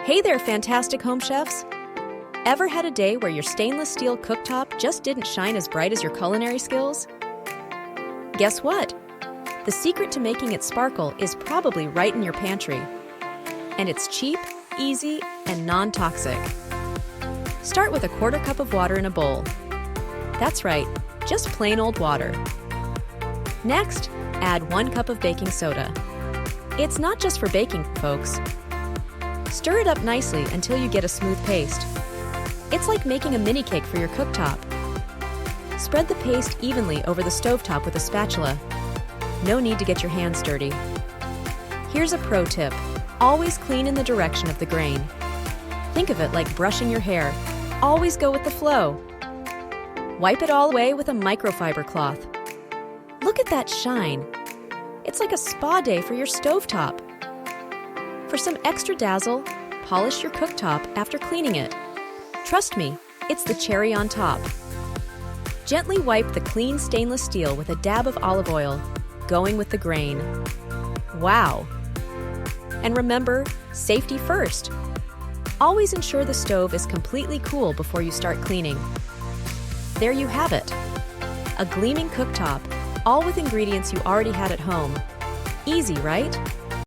Hey there, fantastic home chefs! Ever had a day where your stainless steel cooktop just didn't shine as bright as your culinary skills? Guess what? The secret to making it sparkle is probably right in your pantry. And it's cheap, easy, and non-toxic. Start with a 1/4 cup of water in a bowl. That's right, just plain old water. Next, add 1 cup of baking soda. It's not just for baking, folks. Stir it up nicely until you get a smooth paste. It's like making a mini cake for your cooktop. Spread the paste evenly over the stovetop with a spatula. No need to get your hands dirty. Here's a pro tip. Always clean in the direction of the grain. Think of it like brushing your hair. Always go with the flow. Wipe it all away with a microfiber cloth. Look at that shine. It's like a spa day for your stovetop. For some extra dazzle, polish your cooktop after cleaning it. Trust me, it's the cherry on top. Gently wipe the clean stainless steel with a dab of olive oil, going with the grain. Wow! And remember, safety first. Always ensure the stove is completely cool before you start cleaning. There you have it. A gleaming cooktop, all with ingredients you already had at home. Easy, right?